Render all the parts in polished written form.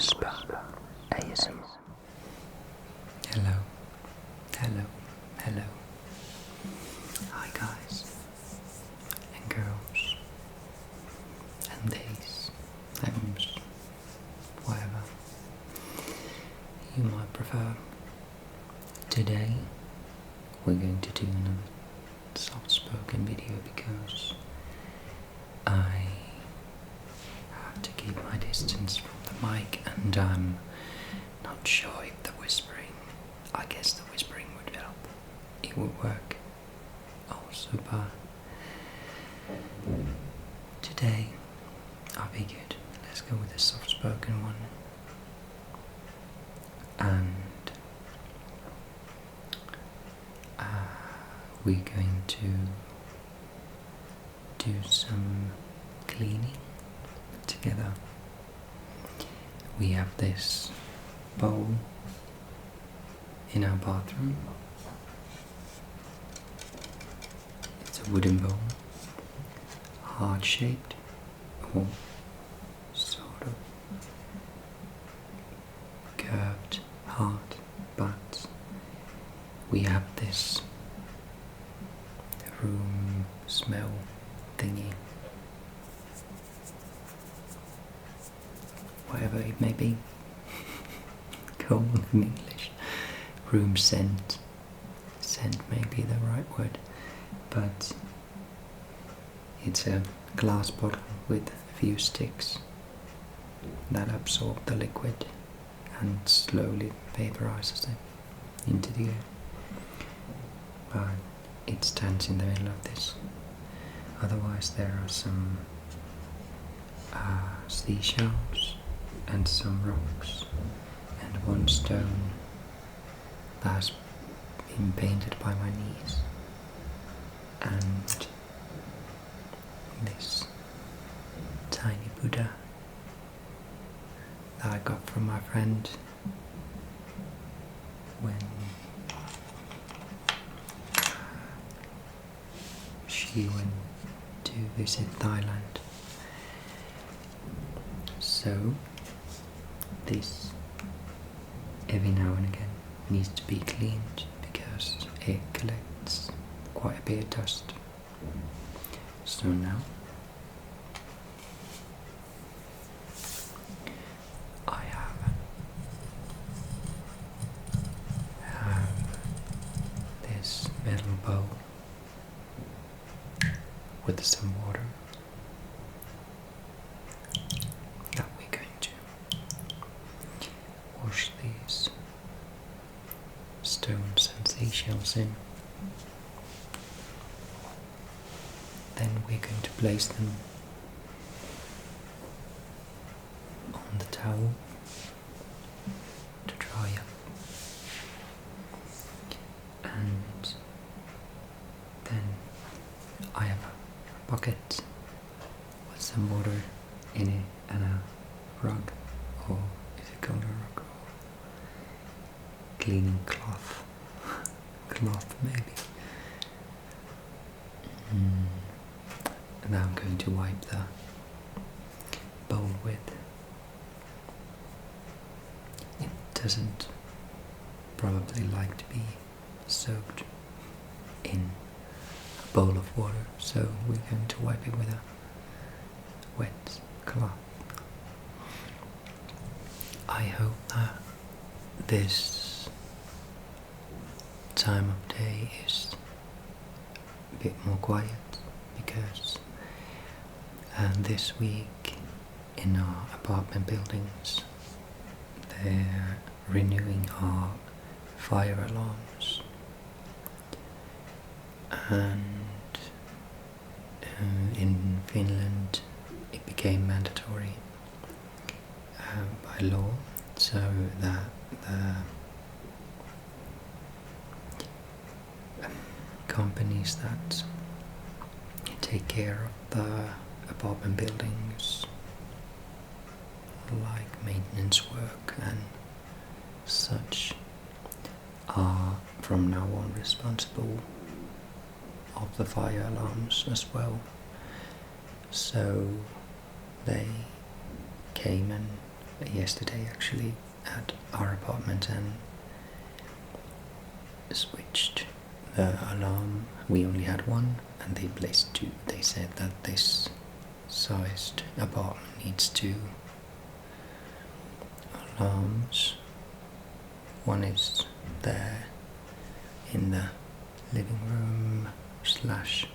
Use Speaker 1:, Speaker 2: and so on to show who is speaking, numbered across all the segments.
Speaker 1: Whisper ASMR. Hello, hello, hello. Hi guys and girls and days, times, whatever you might prefer. Today we're going to do another soft-spoken video because I have to keep my distance from the mic and I'm not sure if the whispering, I guess the whispering would help. It would work also, but today I'll be good. Let's go with the soft-spoken one. And we're going to do some cleaning together. We have this bowl in our bathroom. It's a wooden bowl, heart-shaped or sort of curved heart, but we have this room smell thingy, whatever it may be, called in English. Room scent. Scent may be the right word, but it's a glass bottle with a few sticks that absorb the liquid and slowly vaporizes it into the air. But it stands in the middle of this. Otherwise there are some seashells and some rocks and one stone that has been painted by my niece, and this tiny Buddha that I got from my friend when she went to visit Thailand. So this every now and again needs to be cleaned because it collects quite a bit of dust. So now I have this metal bowl with some water that we're going to wash these stones and seashells in. Then we're going to place them on the towel to dry up, and then I have a bucket with some water in it and a rug, or is it called a rug, or cleaning cloth, maybe. And now I'm going to wipe the bowl with. It doesn't probably like to be soaked in a bowl of water, so we're going to wipe it with a wet cloth. I hope that this time of day is a bit more quiet because this week in our apartment buildings they're renewing our fire alarms, and in Finland it became mandatory by law, so that the companies that take care of the apartment buildings, like maintenance work and such, are from now on responsible of the fire alarms as well. So they came and yesterday actually at our apartment and switched the alarm. We only had one and they placed two. They said that this sized apartment needs two alarms. One is there in the living room slash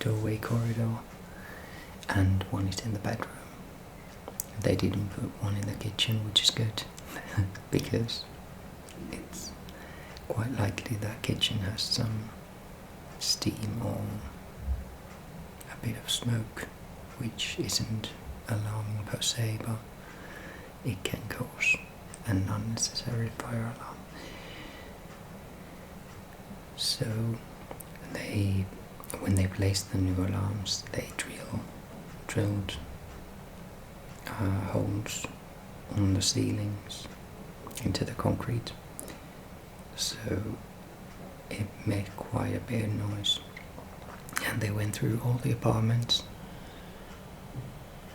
Speaker 1: doorway corridor, and one is in the bedroom. They didn't put one in the kitchen, which is good because it's quite likely that kitchen has some steam or a bit of smoke, which isn't alarming per se, but it can cause an unnecessary fire alarm. So when they placed the new alarms, they drilled holes on the ceilings into the concrete, so it made quite a bit of noise. And they went through all the apartments,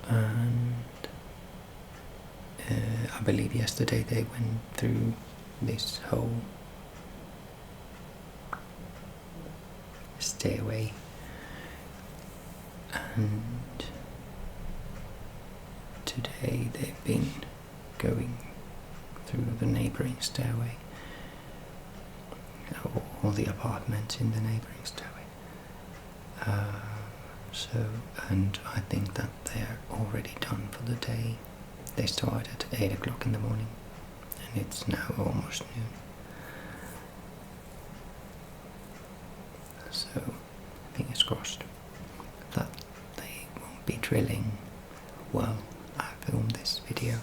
Speaker 1: and I believe yesterday they went through this whole stairway, and today they've been going through the neighbouring stairway, all the apartments in the neighbouring stairway. And I think that they're already done for the day. They started at 8 o'clock in the morning and it's now almost noon. So fingers crossed that they won't be drilling while I film this video.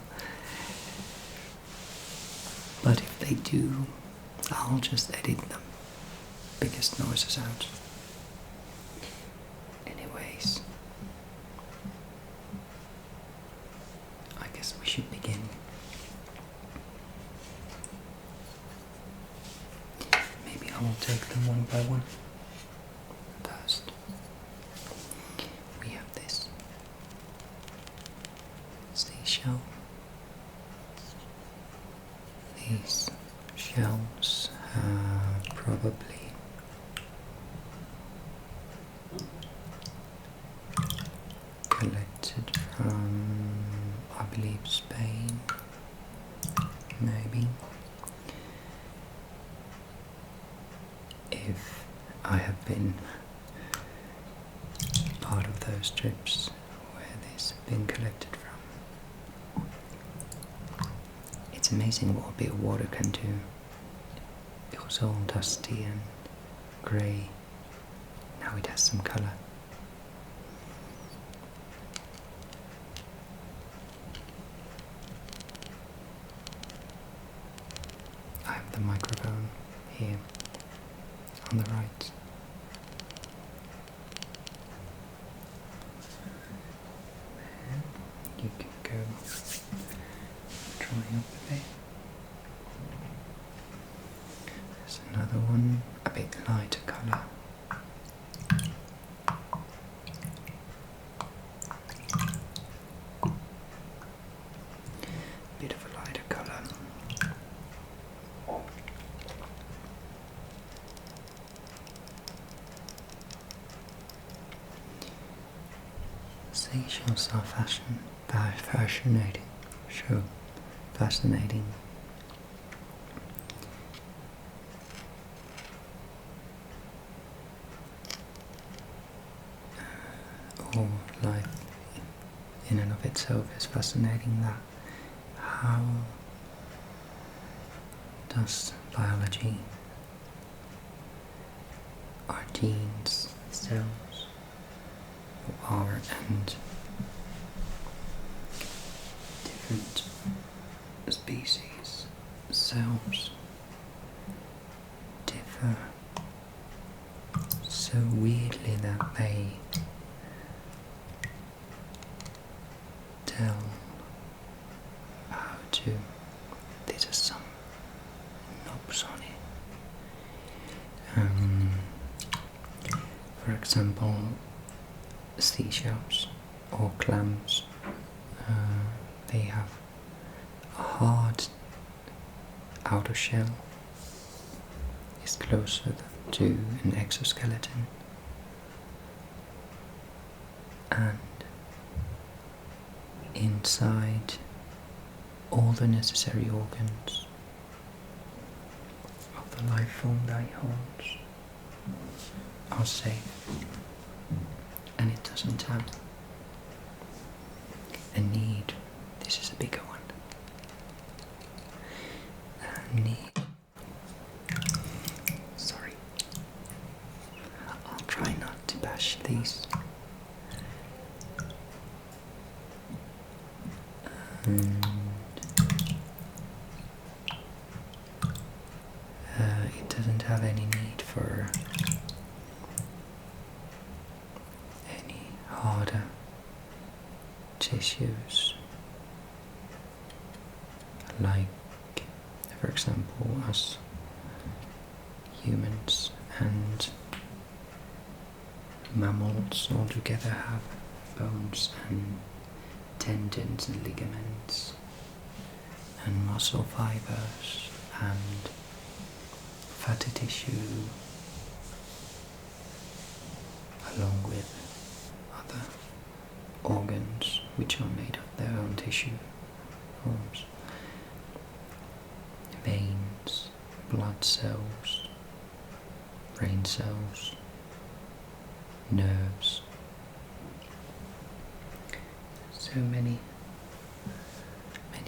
Speaker 1: But if they do, I'll just edit the biggest noises out. Anyways, I guess we should begin. Maybe I will take them one by one. First, we have this seashell. These shells have probably collected from, I believe, Spain, maybe. If I have been part of those trips where these have been collected from. It's amazing what a bit of water can do. It was all dusty and grey. Now it has some colour. I have the microphone here on the right. You can go dry up a bit. There's another one, a bit lighter colour. Bit of a lighter colour. Seashells are fascinating. Sure, fascinating. All life in and of itself is fascinating. That how does biology, our genes, cells, our and different species, cells differ so weirdly that they tell how to. These are some knobs on it. For example, seashells or clams they have a hard outer shell. It's closer to an exoskeleton, and inside all the necessary organs of the life form that it holds are safe, and it doesn't have a need. This is a bigger one. A need. Sorry. I'll try not to bash these. And it doesn't have any need for any harder tissues, like, for example, us humans and mammals altogether have bones and tendons and ligaments and muscle fibers and fatty tissue, along with other organs which are made of their own tissue forms, veins, blood cells, brain cells, nerves. So many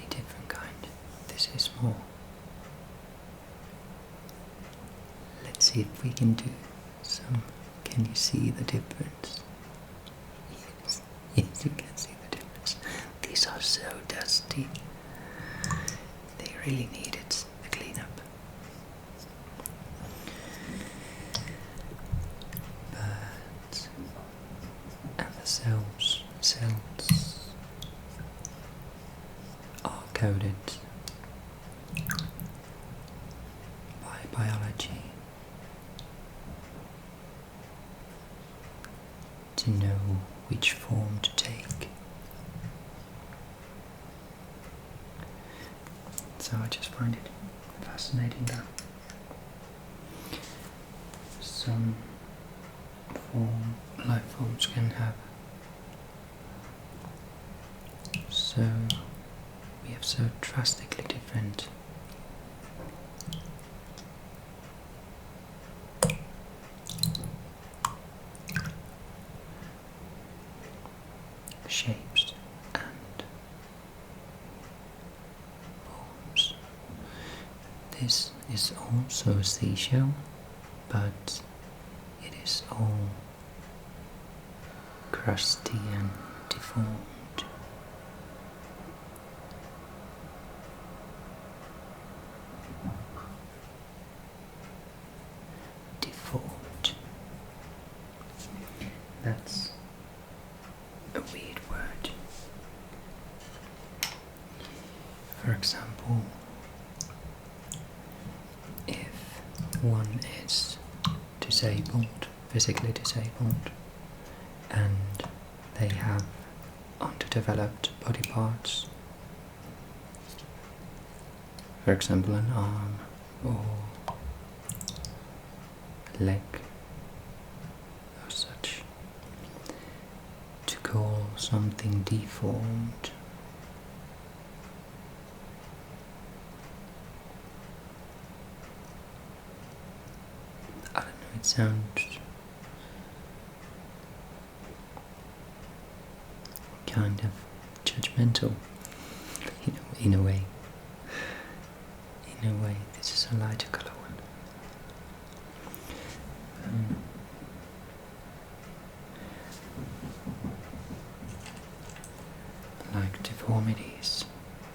Speaker 1: different kind. This is more. Let's see if we can do some. Can you see the difference? Yes, yes, you can see the difference. These are so dusty. They really needed a cleanup. But and the cells are coded by biology to know which form to take. So I just find it fascinating that some life forms can have we have so drastically different shapes and forms. This is also a seashell, but it is all crusty and deformed. That's a weird word. For example, if one is disabled, physically disabled, and they have underdeveloped body parts, for example an arm or a leg or such, to call something deformed I don't know, it sounds kind of judgmental in a way. In a way, this is a lighter color one. Like deformities,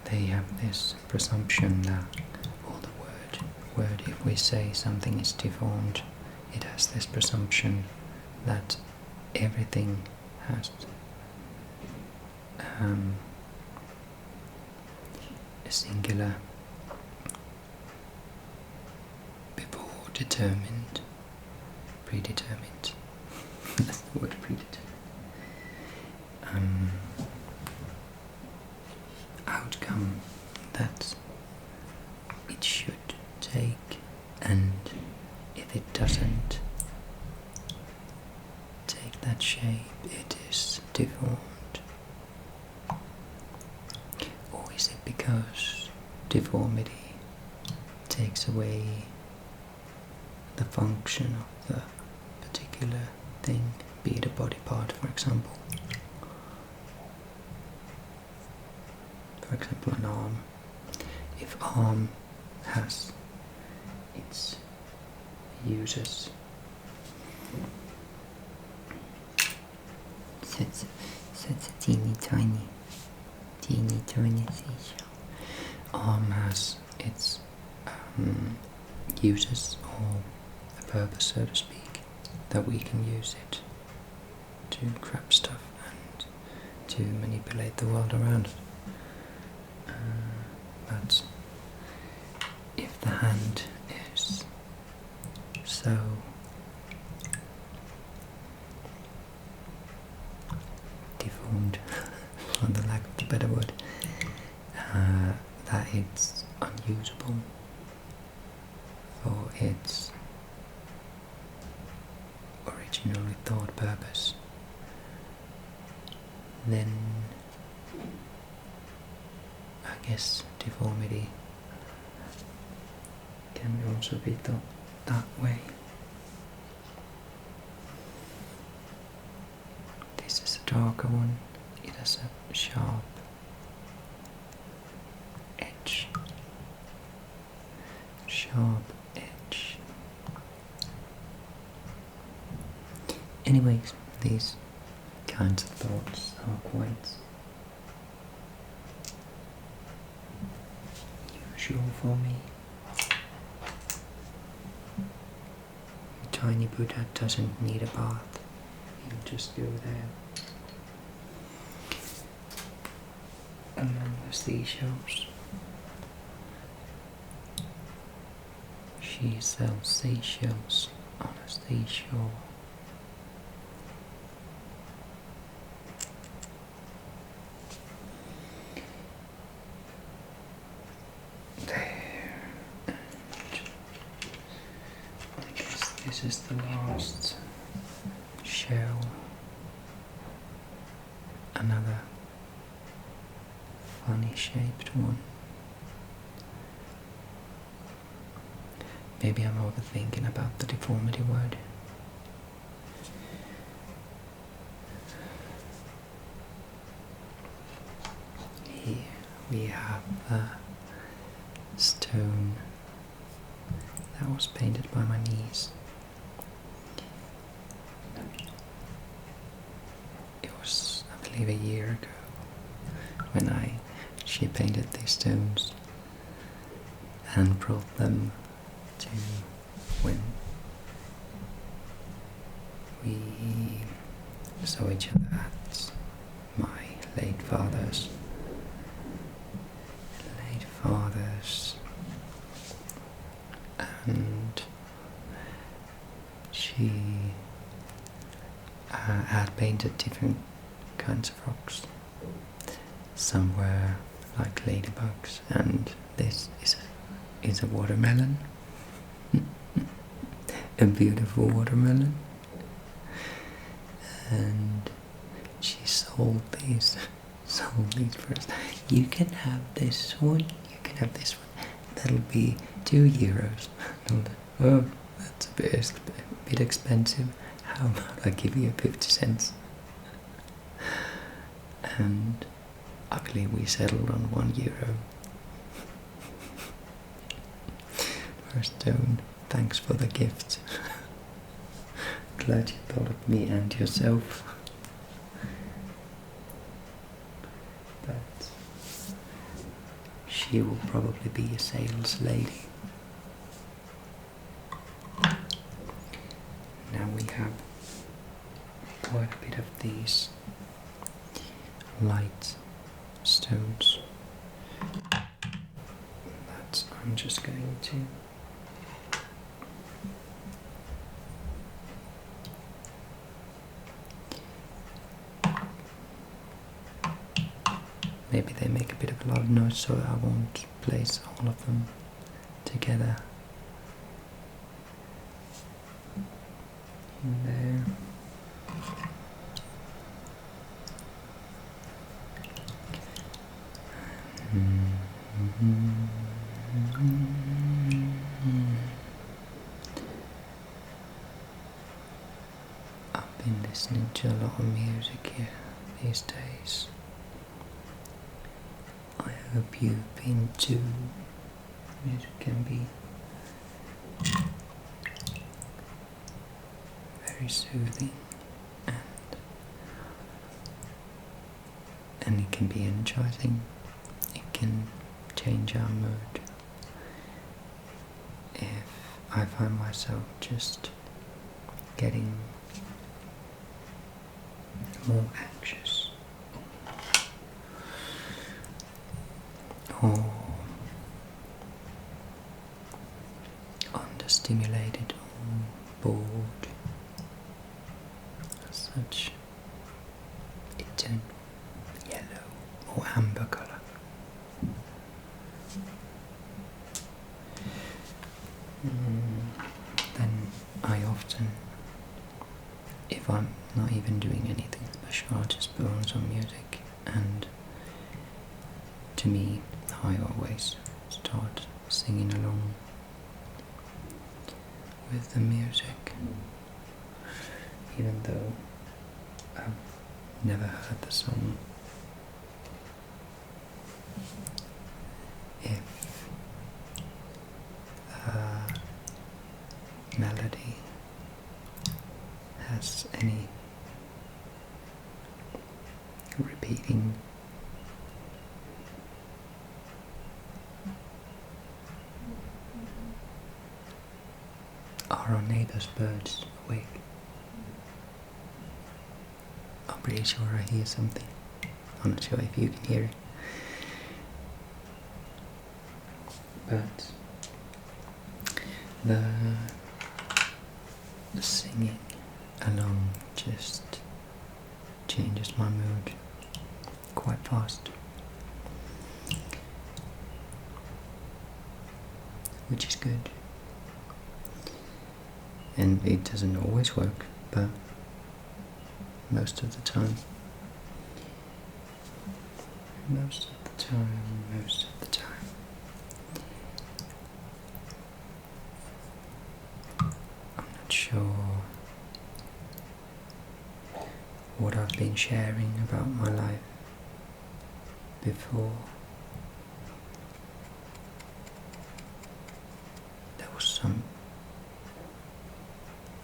Speaker 1: they have this presumption that, or the word, if we say something is deformed, it has this presumption that everything has a singular before determined, predetermined. That's the word, predetermined. because deformity takes away the function of the particular thing, be it a body part, for example. For example, an arm. If arm has its uses, so it's a teeny tiny seashell. Arm has its uses, or a purpose, so to speak, that we can use it to grab stuff and to manipulate the world around us. But if the hand is so deformed, for the lack of a better word, that it's unusable for its originally thought purpose, then I guess deformity can also be thought that way. This is a darker one. It has a sharp edge. Anyways, these kinds of thoughts are quite usual for me. A tiny Buddha doesn't need a bath. He'll just go there among the seashells. She sells seashells on a seashore. This is the last shell. Another funny shaped one. Maybe I'm overthinking about the deformity word. Here we have the stone that was painted by my niece. It was, I believe, a year ago when she painted these stones and brought them to when we saw each other at my late father's and she had painted different kinds of rocks. Some were like ladybugs, and this is a watermelon. A beautiful watermelon. And she sold these first. You can have this one, you can have this one. That'll be €2. Oh, that's a bit expensive. How about I give you 50 cents? And I believe we settled on €1 for a stone. Thanks for the gift. Glad you thought of me and yourself. But she will probably be a sales lady. Now we have quite a bit of these light stones that I'm just going to maybe they make a bit of a lot of noise, so I won't place all of them together in there. I've been listening to a lot of music here these days. I hope you've been too. Music can be very soothing and it can be energizing. It can change our mood. If I find myself just getting more anxious or understimulated or bored as such, it turns yellow or amber colour. Then I often, if I'm not even doing anything special, I'll just put on some music, and to me I always start singing along with the music, even though I've never heard the song. If the melody has any repeating are our neighbour's birds awake? I'm pretty sure I hear something. I'm not sure if you can hear it. But the singing along just changes my mood quite fast, which is good. And it doesn't always work, but most of the time, I'm not sure what I've been sharing about my life before. There was some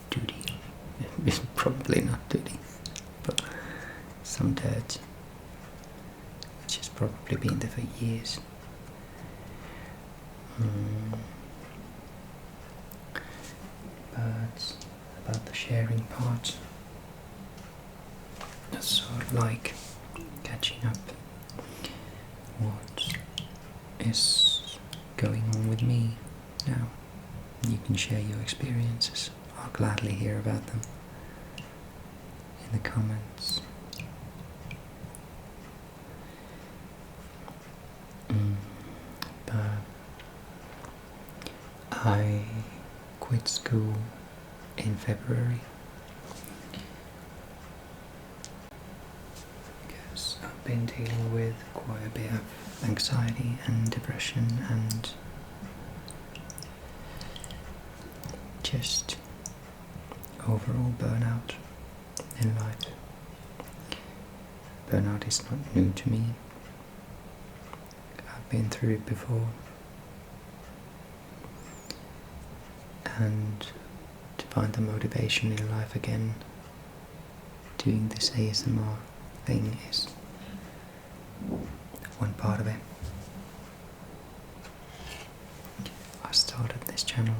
Speaker 1: duty, probably not duty, but some dirt, which has probably been there for years. But about the sharing part, that's sort of like catching up what is going on with me now. You can share your experiences. I'll gladly hear about them in the comments. But I quit school in February because I've been dealing with quite a bit of anxiety and depression and just overall burnout in life. Burnout is not new to me. I've been through it before, and to find the motivation in life again, doing this ASMR thing is one part of it. I started this channel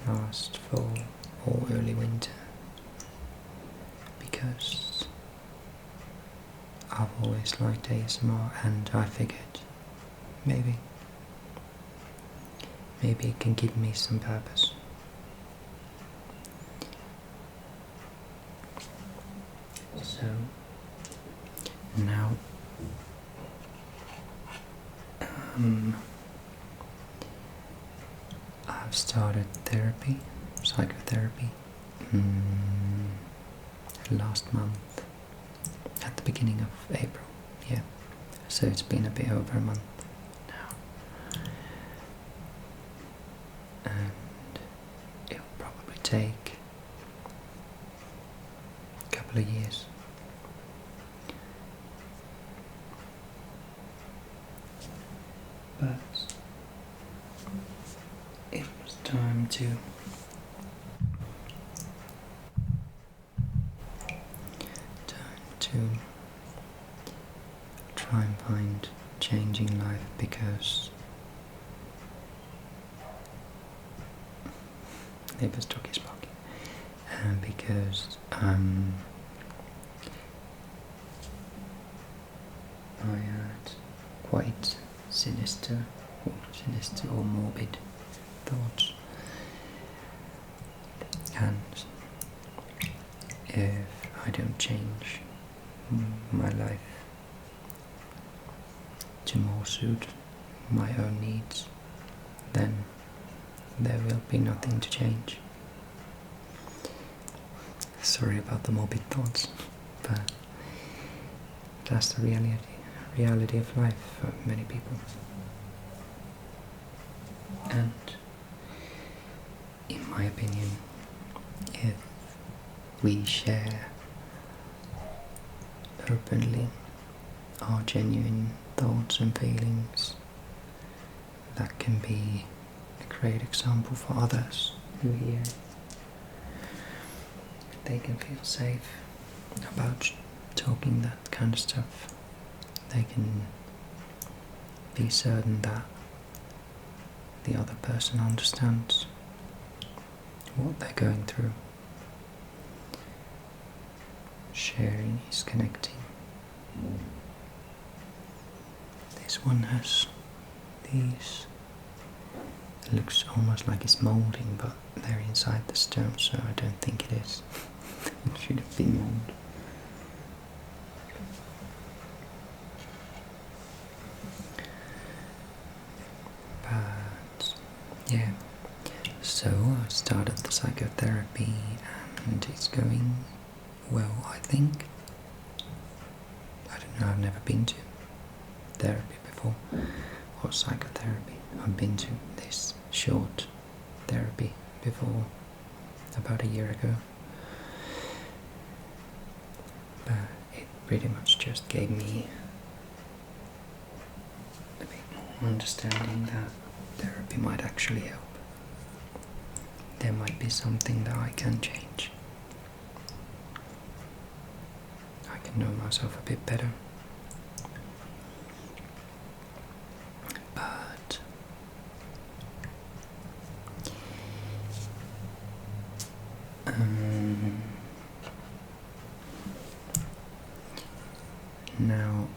Speaker 1: last fall or early winter because I've always liked ASMR, and I figured maybe it can give me some purpose. So now I've started psychotherapy last month, at the beginning of April, yeah, So it's been a bit over a month now. And it'll probably take a couple of years. But it was time to try and find changing life, because neighbor's dog is barking, and because I had quite sinister or morbid thoughts, and if I don't change my life to more suit my own needs, then there will be nothing to change. Sorry about the morbid thoughts, but that's the reality of life for many people. And in my opinion, if we share openly our genuine thoughts and feelings, that can be a great example for others who hear it. They can feel safe about talking that kind of stuff. They can be certain that the other person understands what they're going through. Sharing is connecting. This one has these, it looks almost like it's moulding, but they're inside the stone, so I don't think it is. It should have been mould. But yeah, so I started the psychotherapy and it's going well, I think. I don't know, I've never been to therapy before, or psychotherapy. I've been to this short therapy before, about a year ago. But it pretty much just gave me a bit more understanding that therapy might actually help. There might be something that I can change. I can know myself a bit better. But now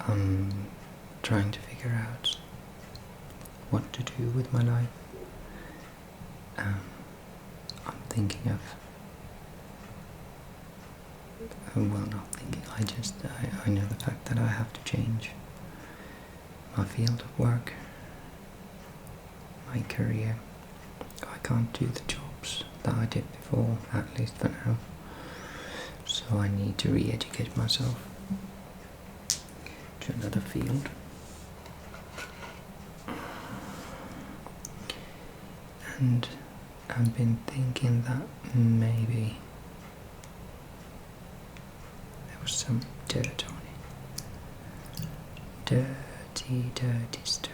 Speaker 1: I'm trying to figure out what to do with my life. I'm thinking of, well, not thinking, I know the fact that I have to change my field of work, my career. I can't do the jobs that I did before, at least for now. So I need to re-educate myself to another field. And I've been thinking that maybe there was some dirt on it. Dirty stone.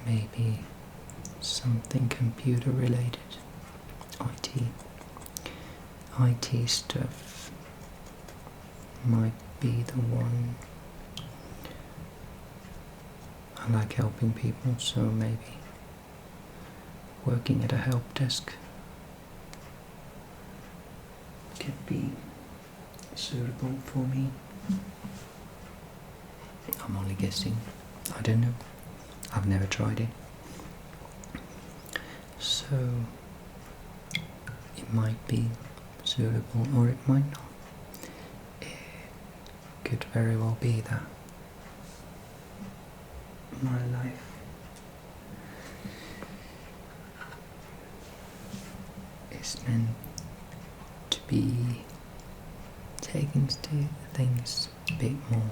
Speaker 1: Maybe something computer related. IT stuff might be the one. I like helping people, so maybe working at a help desk could be suitable for me. I'm only guessing. I don't know. I've never tried it. So it might be suitable or it might not. It could very well be that my life is meant to be taking things a bit more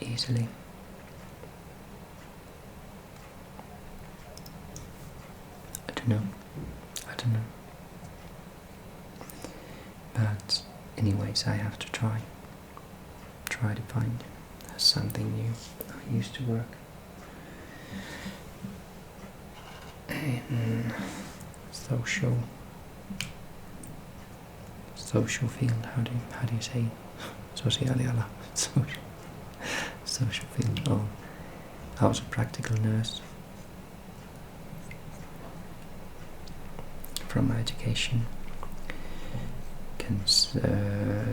Speaker 1: easily. I don't know. But anyways, I have to try to find something new. I used to work in social field. How do you say sosiaaliala? Social field. Oh, I was a practical nurse from my education.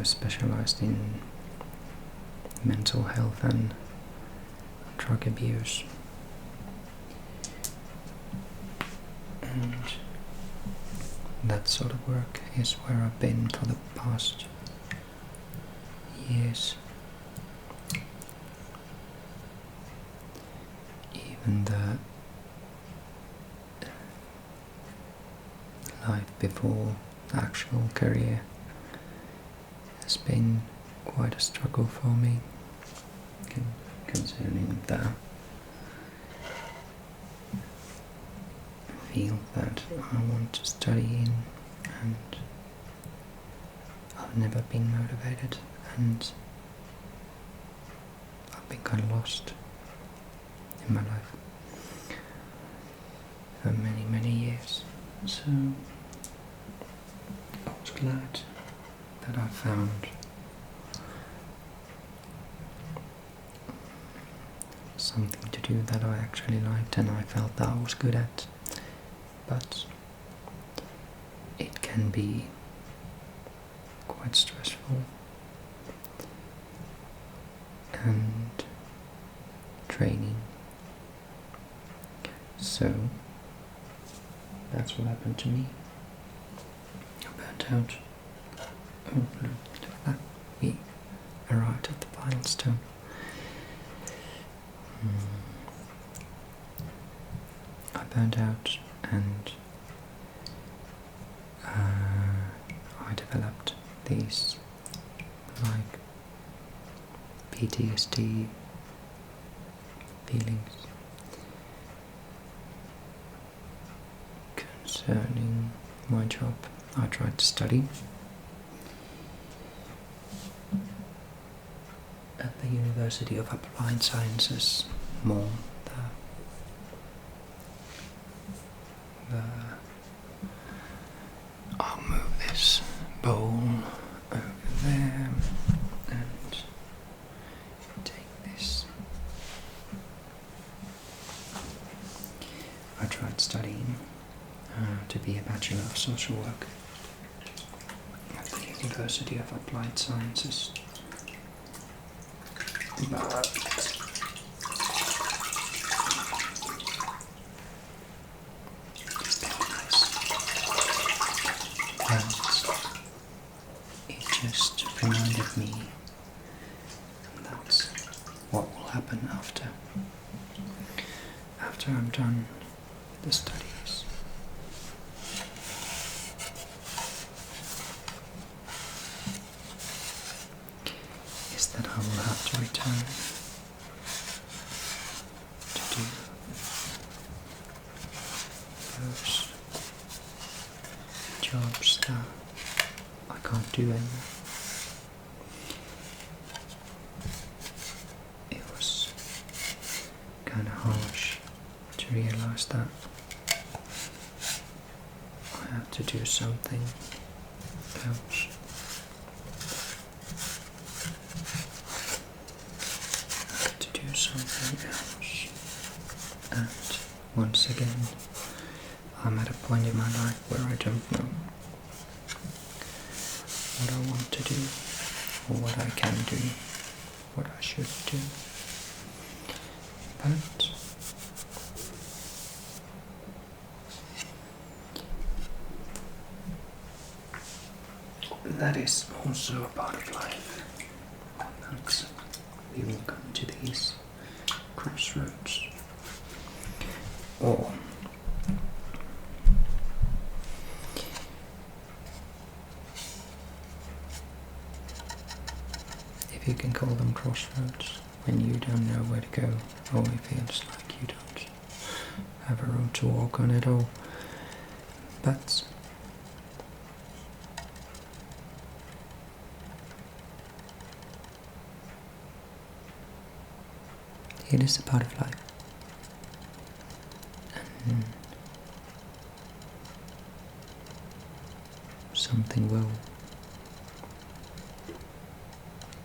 Speaker 1: Specialized in mental health and drug abuse, and that sort of work is where I've been for the past years. Even the life before the actual career has been quite a struggle for me concerning the field that I want to study in, and I've never been motivated, and I've been kind of lost in my life for many years. So I was glad that I found something to do that I actually liked and I felt that I was good at. But it can be quite stressful and draining. So that's what happened to me. I burnt out. Oh, look at that. We arrived at the milestone. I burnt out, and I developed these like PTSD feelings concerning my job. I tried to study at the University of Applied Sciences, more I'll move this bowl over there and take this. I tried studying to be a Bachelor of Social Work at the University of Applied Sciences, but it just reminded me that's what will happen after I'm done with the studies. Is that I will have to return to do those jobs that I can't do anymore. It was kind of harsh to realize that I have to do something else. I have to do something else. And once again, I'm at a point in my life where I don't know what I want to do, or what I can do, what I should do. But that is also a part of life. That's, we will come to these crossroads. Or crossroads when you don't know where to go, or it feels like you don't have a road to walk on at all. But it is a part of life. And something will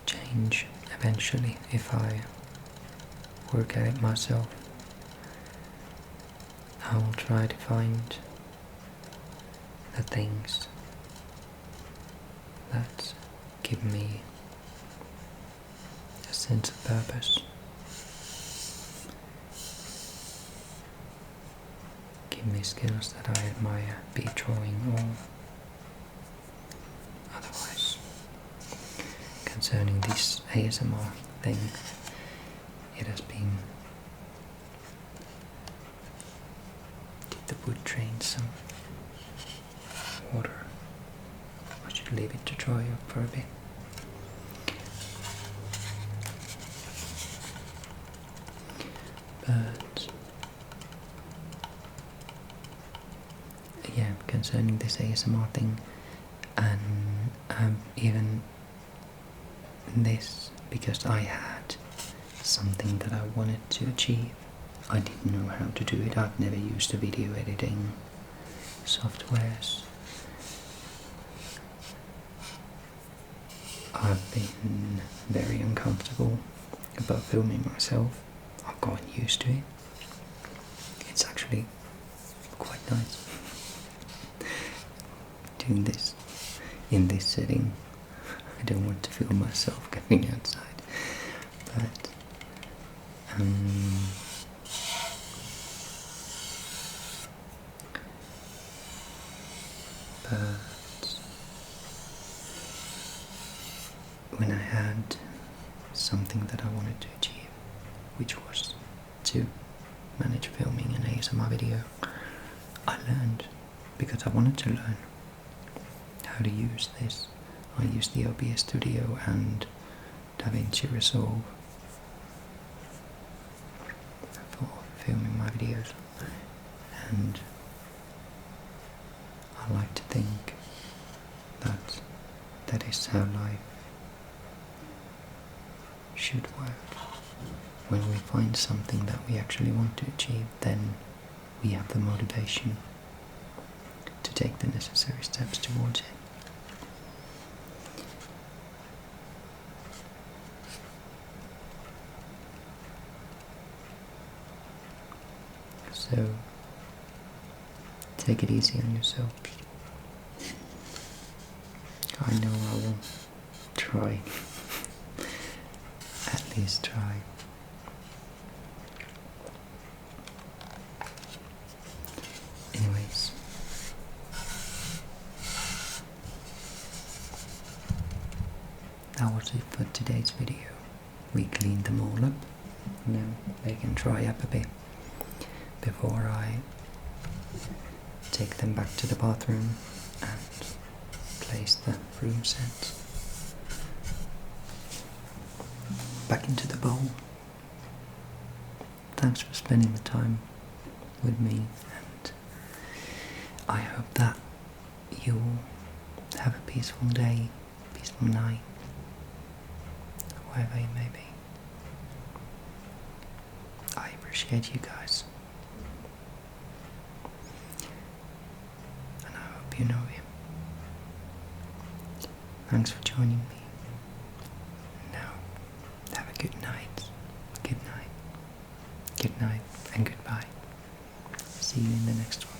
Speaker 1: change eventually if I work at it myself. I will try to find the things that give me a sense of purpose. Give me skills that I admire, be it drawing or otherwise. Concerning this ASMR thing, it has been... Did the wood drain some water? I should leave it to dry up for a bit. But yeah, concerning this ASMR thing, and even this, because I had something that I wanted to achieve. I didn't know how to do it. I've never used the video editing softwares. I've been very uncomfortable about filming myself. I've gotten used to it. It's actually quite nice doing this in this setting. I don't want to film myself going outside, but when I had something that I wanted to achieve, which was to manage filming an ASMR video, I learned, because I wanted to learn how to use this. I used the OBS Studio and DaVinci Resolve for filming my videos, and I like to think that that is how life should work. When we find something that we actually want to achieve, then we have the motivation to take the necessary steps towards it. So, take it easy on yourself. I know I will try, at least try. Anyways, that was it for today's video. We cleaned them all up. Now they can dry up a bit before I take them back to the bathroom and place the room scent back into the bowl. Thanks for spending the time with me, and I hope that you will have a peaceful day, peaceful night, wherever you may be. I appreciate you guys, and I hope you know him. Thanks for joining me. Now, have a good night. Good night. Good night and goodbye. See you in the next one.